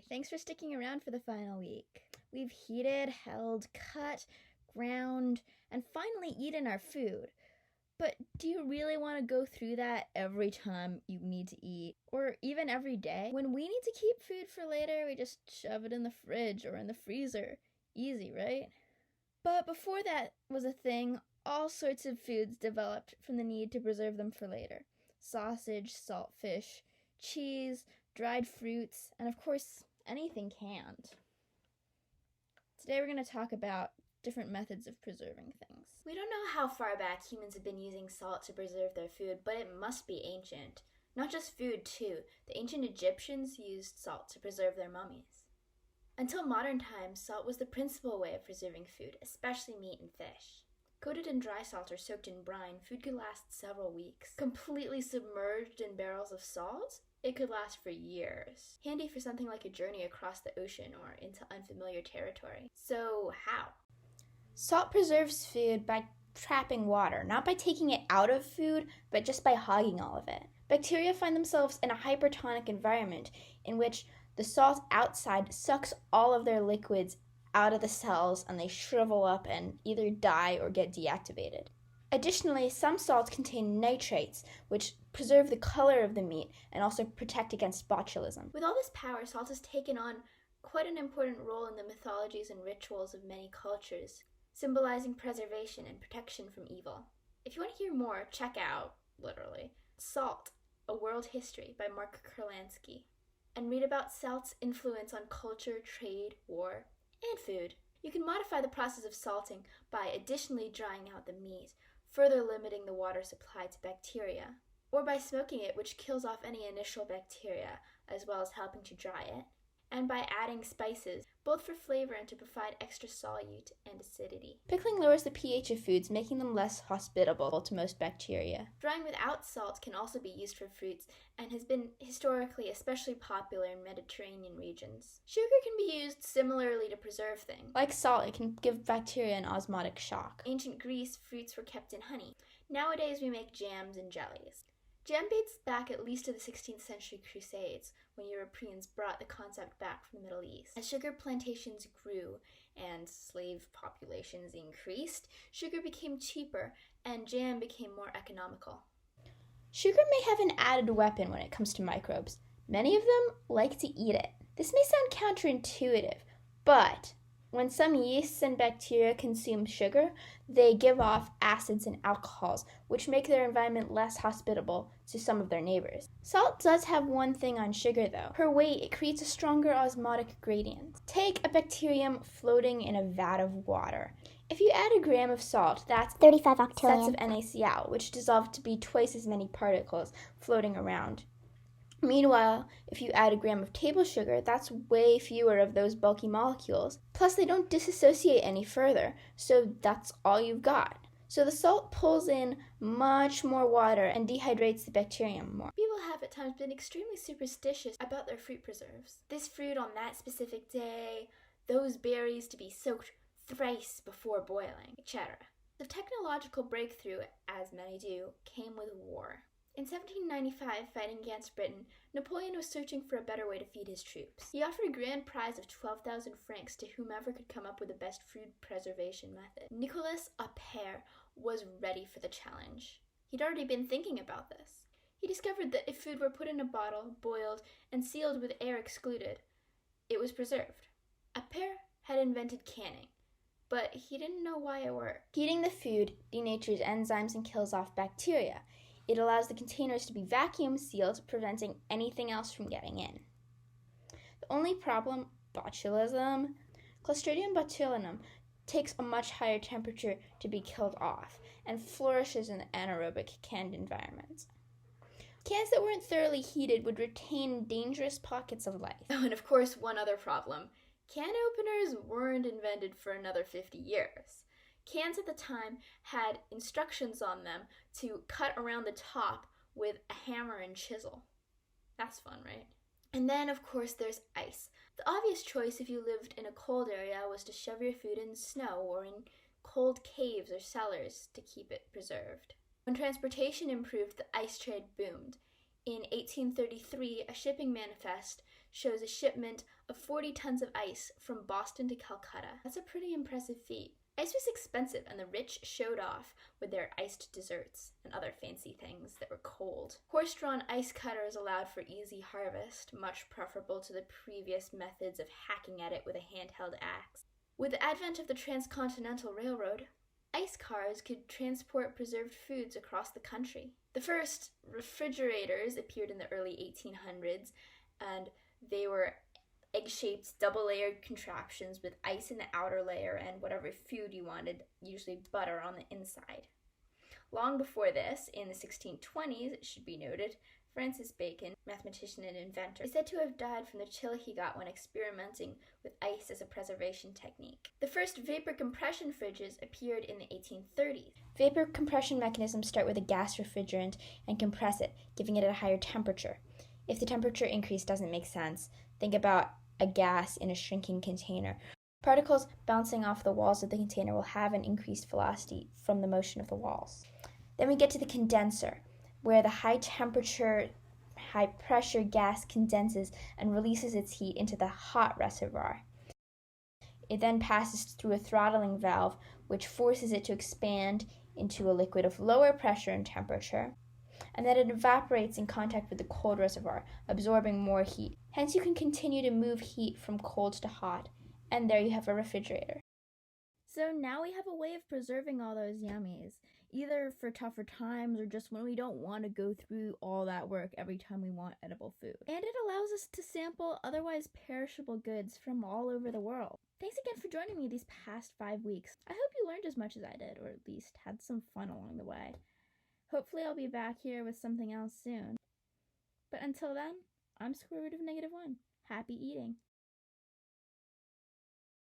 Hey, thanks for sticking around for the final week. We've heated, held, cut, ground, and finally eaten our food. But do you really want to go through that every time you need to eat? Or even every day? When we need to keep food for later, we just shove it in the fridge or in the freezer. Easy, right? But before that was a thing, all sorts of foods developed from the need to preserve them for later. Sausage, salt fish, cheese, dried fruits, and of course, anything canned. Today we're going to talk about different methods of preserving things. We don't know how far back humans have been using salt to preserve their food, but it must be ancient. Not just food, too. The ancient Egyptians used salt to preserve their mummies. Until modern times, salt was the principal way of preserving food, especially meat and fish. Coated in dry salt or soaked in brine, food could last several weeks. Completely submerged in barrels of salt, it could last for years. Handy for something like a journey across the ocean or into unfamiliar territory. So how? Salt preserves food by trapping water, not by taking it out of food, but just by hogging all of it. Bacteria find themselves in a hypertonic environment in which the salt outside sucks all of their liquids out of the cells and they shrivel up and either die or get deactivated. Additionally, some salts contain nitrates, which preserve the color of the meat and also protect against botulism. With all this power, salt has taken on quite an important role in the mythologies and rituals of many cultures, symbolizing preservation and protection from evil. If you want to hear more, check out, literally, Salt, A World History by Mark Kurlansky, and read about salt's influence on culture, trade, war, and food. You can modify the process of salting by additionally drying out the meat, further limiting the water supply to bacteria, or by smoking it, which kills off any initial bacteria, as well as helping to dry it, and by adding spices, both for flavor and to provide extra solute and acidity. Pickling lowers the pH of foods, making them less hospitable to most bacteria. Drying without salt can also be used for fruits and has been historically especially popular in Mediterranean regions. Sugar can be used similarly to preserve things. Like salt, it can give bacteria an osmotic shock. Ancient Greece, fruits were kept in honey. Nowadays we make jams and jellies. Jam dates back at least to the 16th century Crusades, when Europeans brought the concept back from the Middle East. As sugar plantations grew and slave populations increased, sugar became cheaper and jam became more economical. Sugar may have an added weapon when it comes to microbes. Many of them like to eat it. This may sound counterintuitive, but when some yeasts and bacteria consume sugar, they give off acids and alcohols, which make their environment less hospitable to some of their neighbors. Salt does have one thing on sugar, though. Per weight, it creates a stronger osmotic gradient. Take a bacterium floating in a vat of water. If you add a gram of salt, that's 35 octillion sets of NaCl, which dissolve to be twice as many particles floating around. Meanwhile, if you add a gram of table sugar, that's way fewer of those bulky molecules. Plus, they don't disassociate any further, so that's all you've got. So the salt pulls in much more water and dehydrates the bacterium more. People have at times been extremely superstitious about their fruit preserves. This fruit on that specific day, those berries to be soaked thrice before boiling, etc. The technological breakthrough, as many do, came with war. In 1795, fighting against Britain, Napoleon was searching for a better way to feed his troops. He offered a grand prize of 12,000 francs to whomever could come up with the best food preservation method. Nicolas Appert was ready for the challenge. He'd already been thinking about this. He discovered that if food were put in a bottle, boiled, and sealed with air excluded, it was preserved. Appert had invented canning, but he didn't know why it worked. Heating the food denatures enzymes and kills off bacteria. It allows the containers to be vacuum sealed, preventing anything else from getting in. The only problem, botulism. Clostridium botulinum takes a much higher temperature to be killed off and flourishes in anaerobic canned environments. Cans that weren't thoroughly heated would retain dangerous pockets of life. Oh, and of course, one other problem. Can openers weren't invented for another 50 years. Cans at the time had instructions on them to cut around the top with a hammer and chisel. That's fun, right? And then, of course, there's ice. The obvious choice if you lived in a cold area was to shove your food in snow or in cold caves or cellars to keep it preserved. When transportation improved, the ice trade boomed. In 1833, a shipping manifest shows a shipment of 40 tons of ice from Boston to Calcutta. That's a pretty impressive feat. Ice was expensive, and the rich showed off with their iced desserts and other fancy things that were cold. Horse-drawn ice cutters allowed for easy harvest, much preferable to the previous methods of hacking at it with a handheld axe. With the advent of the Transcontinental Railroad, ice cars could transport preserved foods across the country. The first refrigerators appeared in the early 1800s, and they were egg-shaped, double-layered contraptions with ice in the outer layer and whatever food you wanted, usually butter, on the inside. Long before this, in the 1620s, it should be noted, Francis Bacon, mathematician and inventor, is said to have died from the chill he got when experimenting with ice as a preservation technique. The first vapor compression fridges appeared in the 1830s. Vapor compression mechanisms start with a gas refrigerant and compress it, giving it a higher temperature. If the temperature increase doesn't make sense, think about a gas in a shrinking container. Particles bouncing off the walls of the container will have an increased velocity from the motion of the walls. Then we get to the condenser, where the high temperature, high pressure gas condenses and releases its heat into the hot reservoir. It then passes through a throttling valve, which forces it to expand into a liquid of lower pressure and temperature, and then it evaporates in contact with the cold reservoir, absorbing more heat. Hence, you can continue to move heat from cold to hot, and there you have a refrigerator. So now we have a way of preserving all those yummies, either for tougher times or just when we don't want to go through all that work every time we want edible food. And it allows us to sample otherwise perishable goods from all over the world. Thanks again for joining me these past 5 weeks. I hope you learned as much as I did, or at least had some fun along the way. Hopefully I'll be back here with something else soon. But until then, I'm sqrt of -1. Happy eating.